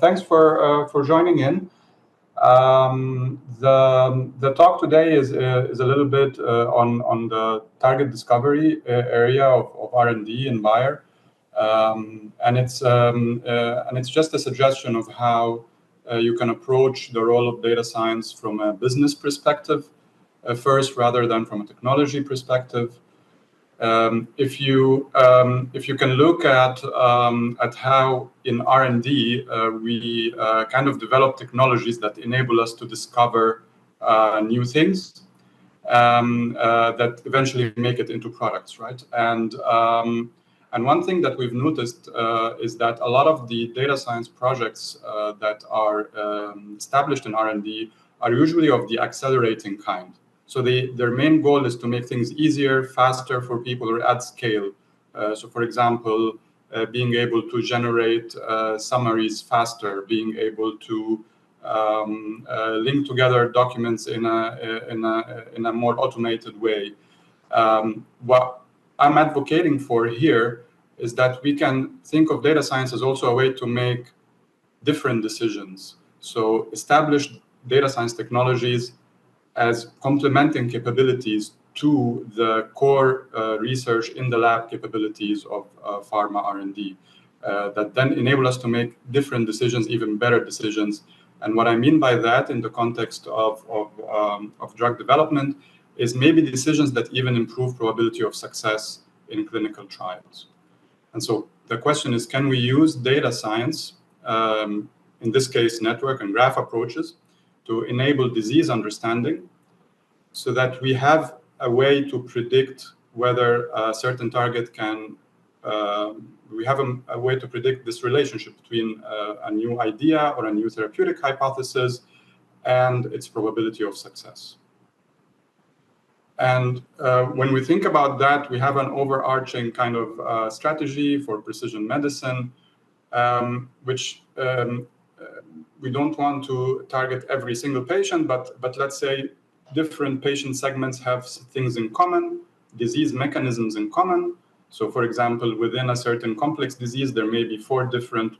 thanks for joining in. The talk today is a little bit on the target discovery area of R&D in Bayer, and it's just a suggestion of how you can approach the role of data science from a business perspective first, rather than from a technology perspective. If you can look at how in R&D we kind of develop technologies that enable us to discover new things that eventually make it into products, right? And one thing that we've noticed is that a lot of the data science projects that are established in R&D are usually of the accelerating kind. So their main goal is to make things easier, faster for people, or at scale. So for example, being able to generate summaries faster, being able to link together documents in a more automated way. What I'm advocating for here is that we can think of data science as also a way to make different decisions. So established data science technologies as complementing capabilities to the core research in the lab capabilities of pharma R&D that then enable us to make different decisions, even better decisions. And what I mean by that in the context of drug development is maybe decisions that even improve probability of success in clinical trials. And so the question is, can we use data science, in this case network and graph approaches, to enable disease understanding so that we have a way to predict whether a certain target can, we have a way to predict this relationship between a new idea or a new therapeutic hypothesis and its probability of success. And when we think about that, we have an overarching kind of strategy for precision medicine, which we don't want to target every single patient, but let's say different patient segments have things in common, disease mechanisms in common. So for example, within a certain complex disease, there may be 4 different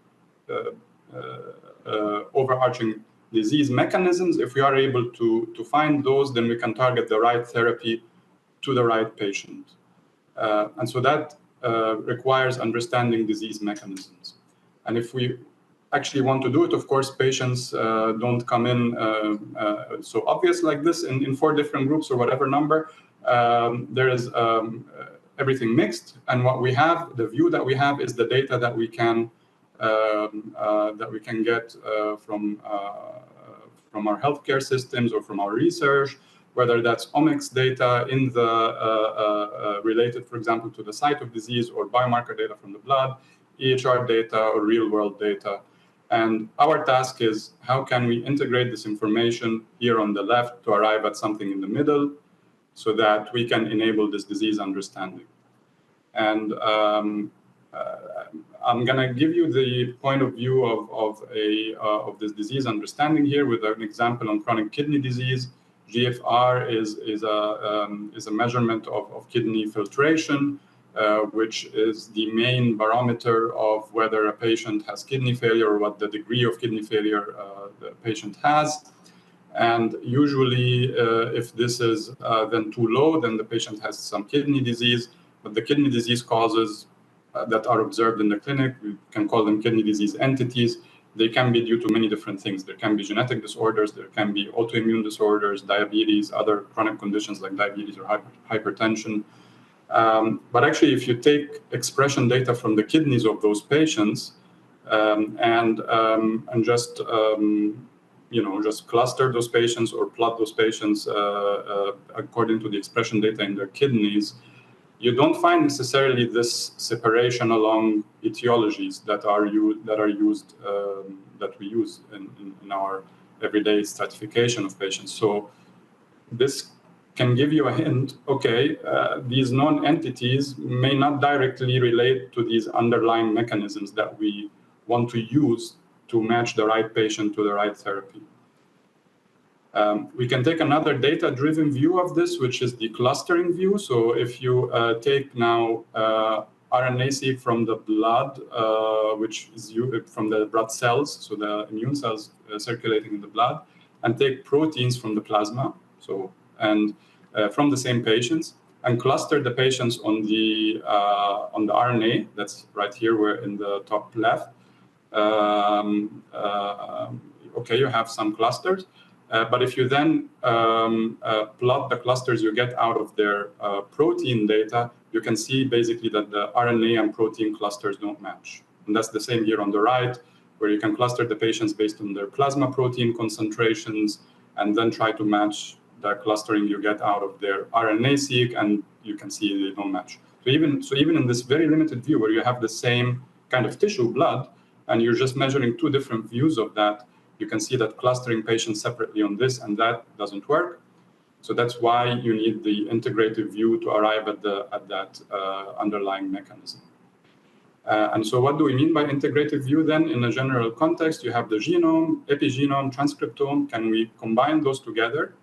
overarching disease mechanisms. If we are able to find those, then we can target the right therapy to the right patient. And so that requires understanding disease mechanisms. And if we actually want to do it, of course, patients don't come in so obvious like this in 4 different groups or whatever number. There is everything mixed, and what we have, the view that we have, is the data that we can get from our healthcare systems or from our research, whether that's omics data in the related, for example, to the site of disease, or biomarker data from the blood, EHR data, or real-world data. And our task is, how can we integrate this information here on the left to arrive at something in the middle so that we can enable this disease understanding. And I'm going to give you the point of view of this disease understanding here with an example on chronic kidney disease. GFR is a measurement of kidney filtration, which is the main barometer of whether a patient has kidney failure or what the degree of kidney failure the patient has. And usually, if this is then too low, then the patient has some kidney disease. But the kidney disease causes that are observed in the clinic, we can call them kidney disease entities. They can be due to many different things. There can be genetic disorders, there can be autoimmune disorders, diabetes, other chronic conditions like diabetes or hypertension. But actually, if you take expression data from the kidneys of those patients and just just cluster those patients or plot those patients according to the expression data in their kidneys, you don't find necessarily this separation along etiologies that we use in our everyday stratification of patients. So this can give you a hint. Okay, these known entities may not directly relate to these underlying mechanisms that we want to use to match the right patient to the right therapy. We can take another data-driven view of this, which is the clustering view. So if you take now RNA-seq from the blood, which is from the blood cells, so the immune cells circulating in the blood, and take proteins from the plasma, and from the same patients, and cluster the patients on the RNA. That's right here. We're in the top left. Okay, you have some clusters, but if you then plot the clusters you get out of their protein data, you can see basically that the RNA and protein clusters don't match. And that's the same here on the right, where you can cluster the patients based on their plasma protein concentrations, and then try to match the clustering you get out of their RNA-seq, and you can see they don't match. So even in this very limited view, where you have the same kind of tissue, blood, and you're just measuring two different views of that, you can see that clustering patients separately on this and that doesn't work. So that's why you need the integrative view to arrive at that underlying mechanism. And so what do we mean by integrative view then? In a general context, you have the genome, epigenome, transcriptome. Can we combine those together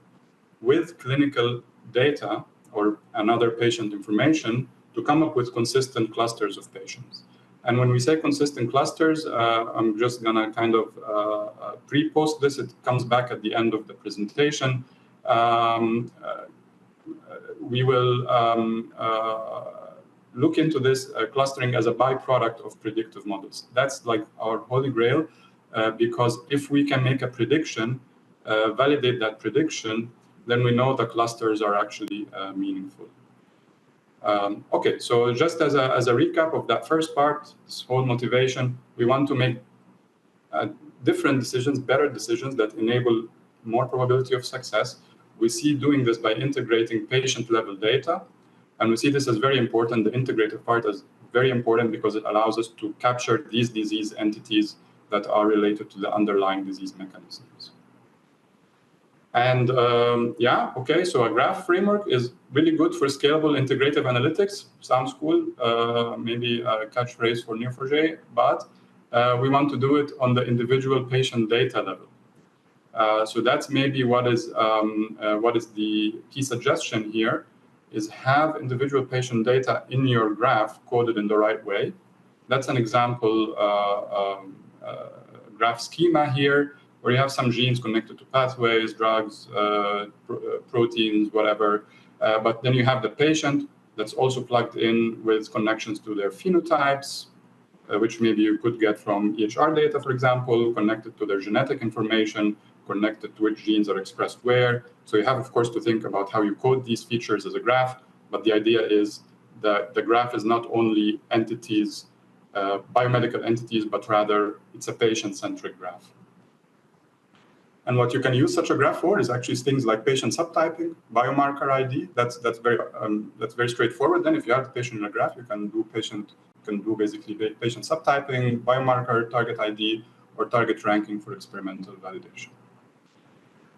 with clinical data or another patient information to come up with consistent clusters of patients? And when we say consistent clusters, I'm just going to kind of pre-post this. It comes back at the end of the presentation. We will look into this clustering as a byproduct of predictive models. That's like our holy grail, because if we can make a prediction, validate that prediction, then we know the clusters are actually meaningful. Okay, so just as a recap of that first part, this whole motivation, we want to make different decisions, better decisions that enable more probability of success. We see doing this by integrating patient-level data, and we see this as very important. The integrative part is very important because it allows us to capture these disease entities that are related to the underlying disease mechanisms. And yeah, okay, so a graph framework is really good for scalable integrative analytics. Sounds cool, maybe a catchphrase for Neo4j, but we want to do it on the individual patient data level. So that's maybe what is the key suggestion here, is have individual patient data in your graph coded in the right way. That's an example graph schema here, where you have some genes connected to pathways, drugs, proteins, whatever. But then you have the patient that's also plugged in with connections to their phenotypes, which maybe you could get from EHR data, for example, connected to their genetic information, connected to which genes are expressed where. So you have, of course, to think about how you code these features as a graph. But the idea is that the graph is not only entities, biomedical entities, but rather it's a patient-centric graph. And what you can use such a graph for is actually things like patient subtyping, biomarker ID. That's very straightforward. Then, if you have the patient in a graph, you can do basically patient subtyping, biomarker, target ID, or target ranking for experimental validation.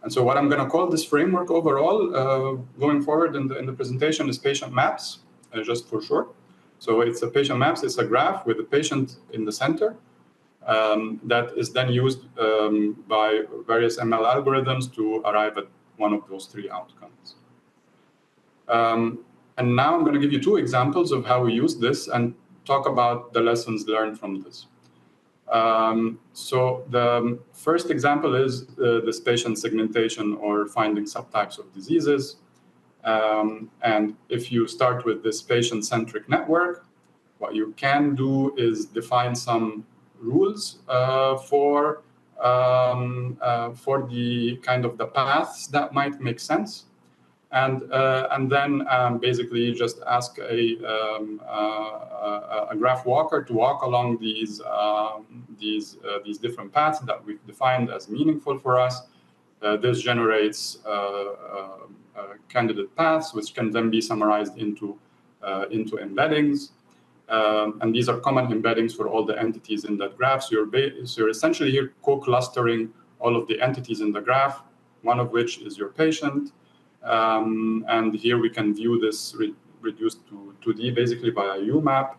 And so, what I'm going to call this framework overall, going forward in the presentation, is patient maps, just for short. So it's a patient maps. It's a graph with a patient in the center. That is then used by various ML algorithms to arrive at one of those three outcomes. And now I'm going to give you two examples of how we use this and talk about the lessons learned from this. So the first example is this patient segmentation or finding subtypes of diseases. And if you start with this patient-centric network, what you can do is define some rules for the kind of the paths that might make sense, and then basically just ask a graph walker to walk along these different paths that we've defined as meaningful for us. This generates candidate paths, which can then be summarized into embeddings. And these are common embeddings for all the entities in that graph. So you're essentially here co-clustering all of the entities in the graph, one of which is your patient. And here we can view this reduced to 2D basically by a UMAP.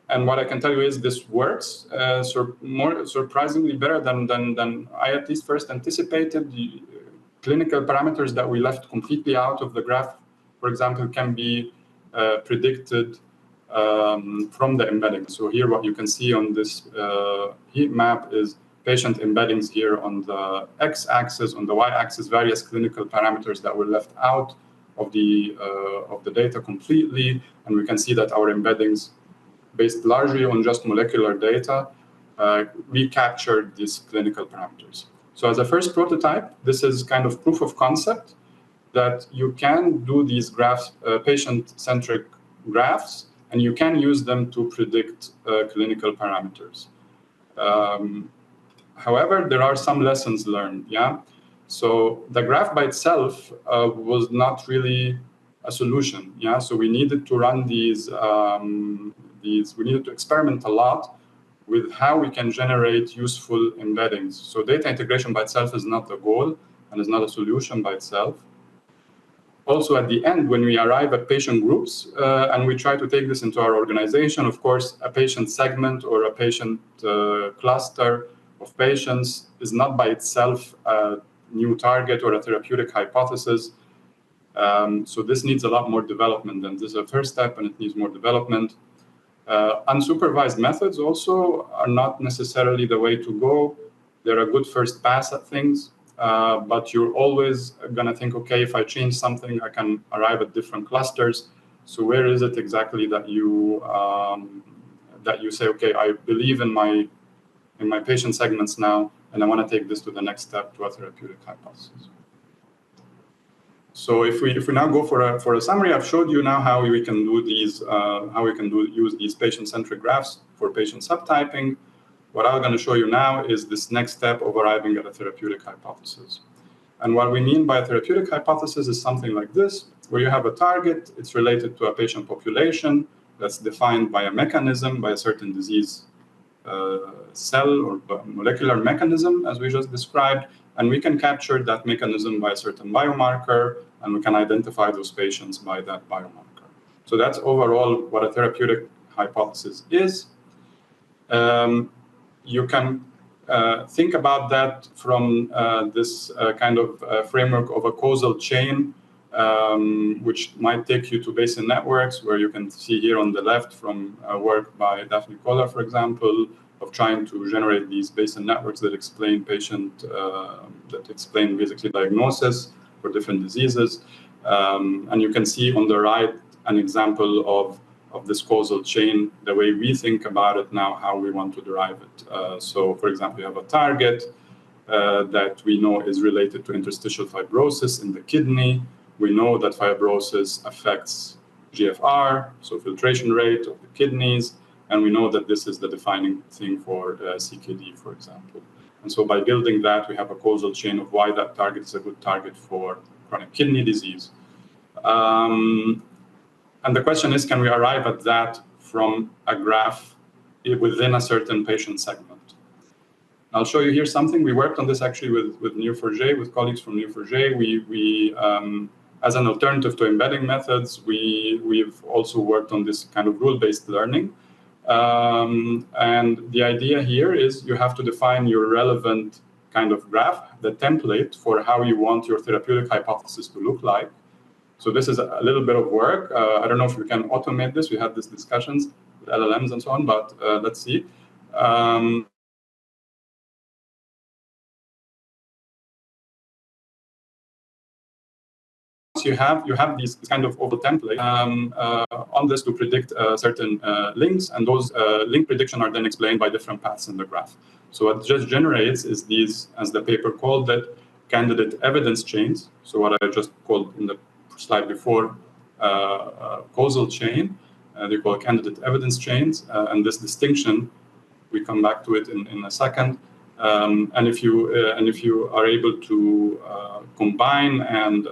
And what I can tell you is this works more surprisingly better than I at least first anticipated. The clinical parameters that we left completely out of the graph, for example, can be predicted from the embedding. So here what you can see on this heat map is patient embeddings here on the x-axis, on the y-axis, various clinical parameters that were left out of the data completely. And we can see that our embeddings, based largely on just molecular data, recaptured these clinical parameters. So as a first prototype, this is kind of proof of concept that you can do these graphs, patient-centric graphs, and you can use them to predict clinical parameters. However, there are some lessons learned, yeah? So the graph by itself was not really a solution, yeah? So we needed to run these, we needed to experiment a lot with how we can generate useful embeddings. So data integration by itself is not the goal and is not a solution by itself. Also, at the end, when we arrive at patient groups and we try to take this into our organization, of course, a patient segment or a patient cluster of patients is not by itself a new target or a therapeutic hypothesis. So this needs a lot more development, and this is a first step, and it needs more development. Unsupervised methods also are not necessarily the way to go. They're a good first pass at things. But you're always going to think, okay, if I change something, I can arrive at different clusters. So where is it exactly that you say, okay, I believe in my patient segments now, and I want to take this to the next step, to a therapeutic hypothesis. So if we now go for a summary, I've showed you now how we can do these, use these patient-centric graphs for patient subtyping. What I'm going to show you now is this next step of arriving at a therapeutic hypothesis. And what we mean by a therapeutic hypothesis is something like this, where you have a target, it's related to a patient population that's defined by a mechanism, by a certain disease cell or molecular mechanism, as we just described, and we can capture that mechanism by a certain biomarker, and we can identify those patients by that biomarker. So that's overall what a therapeutic hypothesis is. You can think about that from this kind of framework of a causal chain, which might take you to Bayesian networks, where you can see here on the left from work by Daphne Koller, for example, of trying to generate these Bayesian networks that explain basically diagnosis for different diseases. And you can see on the right an example of this causal chain, the way we think about it now, how we want to derive it. So, for example, you have a target that we know is related to interstitial fibrosis in the kidney. We know that fibrosis affects GFR, so filtration rate of the kidneys, and we know that this is the defining thing for CKD, for example. And so by building that, we have a causal chain of why that target is a good target for chronic kidney disease. And the question is, can we arrive at that from a graph within a certain patient segment? I'll show you here something. We worked on this actually with Neo4j, with colleagues from Neo4j. We as an alternative to embedding methods, we've also worked on this kind of rule-based learning. And the idea here is you have to define your relevant kind of graph, the template for how you want your therapeutic hypothesis to look like. So this is a little bit of work. I don't know if we can automate this. We had these discussions with LLMs and so on, but let's see. You have these kind of over template on this to predict certain links, and those link prediction are then explained by different paths in the graph. So what it just generates is these, as the paper called it, candidate evidence chains. So what I just called in the slide before, causal chain, they call candidate evidence chains, and this distinction, we come back to it in a second. And if you are able to combine and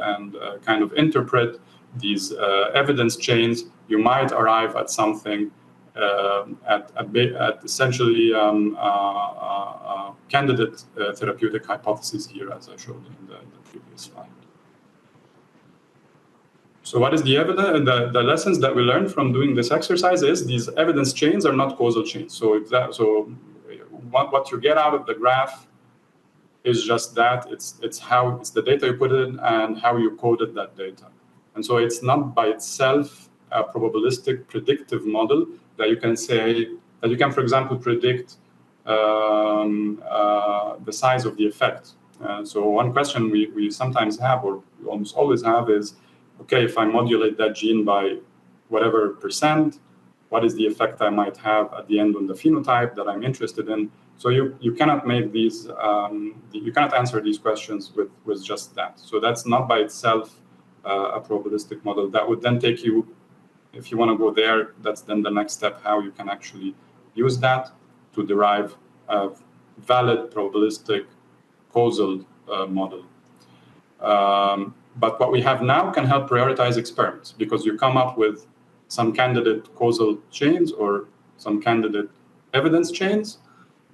kind of interpret these evidence chains, you might arrive at something at essentially candidate therapeutic hypothesis here, as I showed in the previous slide. So what is the evidence? The lessons that we learned from doing this exercise is these evidence chains are not causal chains. So what you get out of the graph is just that. It's the data you put in and how you coded that data. And so it's not by itself a probabilistic predictive model that you can say, that you can, for example, predict the size of the effect. So one question we sometimes have, or we almost always have, is, okay, if I modulate that gene by whatever percent, what is the effect I might have at the end on the phenotype that I'm interested in? So you cannot make these, you cannot answer these questions with just that. So that's not by itself a probabilistic model. That would then take you, if you want to go there, that's then the next step, how you can actually use that to derive a valid probabilistic causal model. But what we have now can help prioritize experiments, because you come up with some candidate causal chains or some candidate evidence chains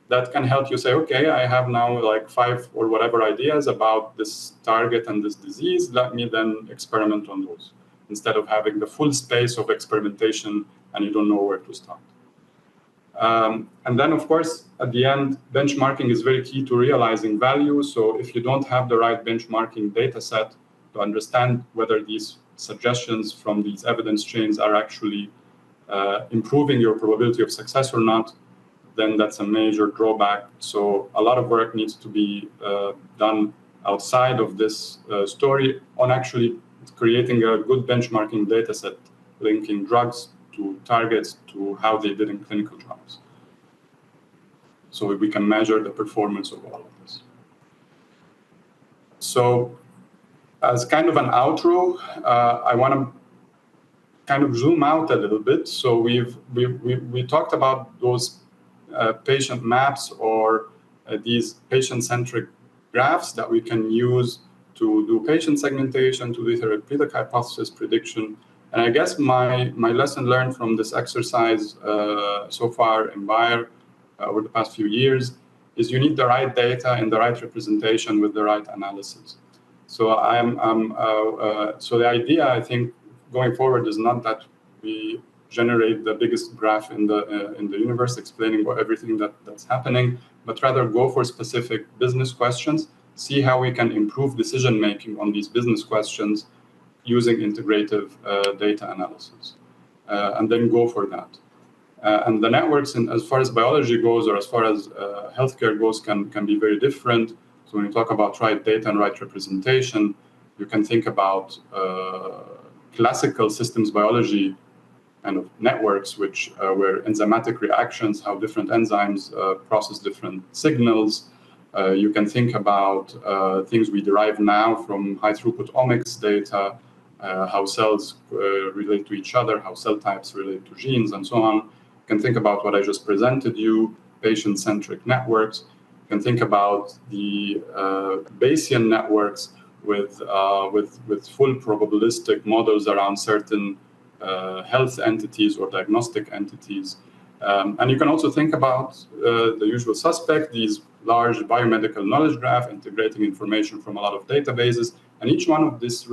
that can help you say, okay, I have now like 5 or whatever ideas about this target and this disease. Let me then experiment on those, instead of having the full space of experimentation and you don't know where to start. And then, of course, at the end, benchmarking is very key to realizing value. So if you don't have the right benchmarking data set to understand whether these suggestions from these evidence chains are actually improving your probability of success or not, then that's a major drawback. So a lot of work needs to be done outside of this story on actually creating a good benchmarking data set, linking drugs to targets to how they did in clinical trials. So we can measure the performance of all of this. So as kind of an outro, I want to kind of zoom out a little bit. So we talked about those patient maps or these patient-centric graphs that we can use to do patient segmentation, to do therapeutic hypothesis prediction. And I guess my lesson learned from this exercise so far in Bayer over the past few years is you need the right data and the right representation with the right analysis. So so the idea, I think, going forward is not that we generate the biggest graph in the universe explaining everything that's happening, but rather go for specific business questions, see how we can improve decision making on these business questions using integrative data analysis, and then go for that. And the networks, as far as biology goes, or as far as healthcare goes, can be very different. So when you talk about right data and right representation, you can think about classical systems biology kind of networks, which where enzymatic reactions, how different enzymes process different signals. You can think about things we derive now from high throughput omics data, how cells relate to each other, how cell types relate to genes, and so on. You can think about what I just presented you, patient-centric networks. You can think about the Bayesian networks with full probabilistic models around certain health entities or diagnostic entities. And you can also think about the usual suspect, these large biomedical knowledge graph integrating information from a lot of databases. And each one of this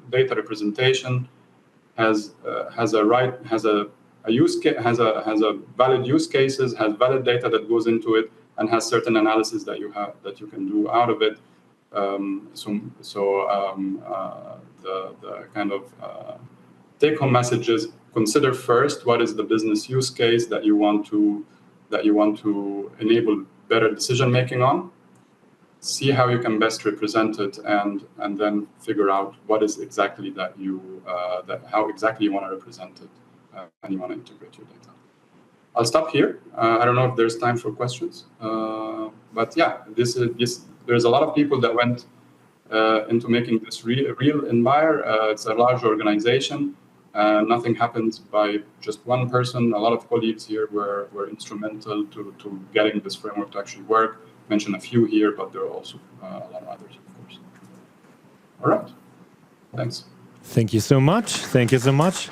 data representation has valid use cases, has valid data that goes into it, and has certain analysis that you can do out of it. The kind of take-home message is: consider first what is the business use case that you want to enable better decision making on. See how you can best represent it, and then figure out what is exactly how exactly you want to represent it, and you want to integrate your data. I'll stop here. I don't know if there's time for questions, but yeah, there's a lot of people that went into making this real in Bayer. It's a large organization. Nothing happens by just one person. A lot of colleagues here were instrumental to getting this framework to actually work. Mention a few here, but there are also a lot of others, of course. All right. Thanks. Thank you so much. Thank you so much.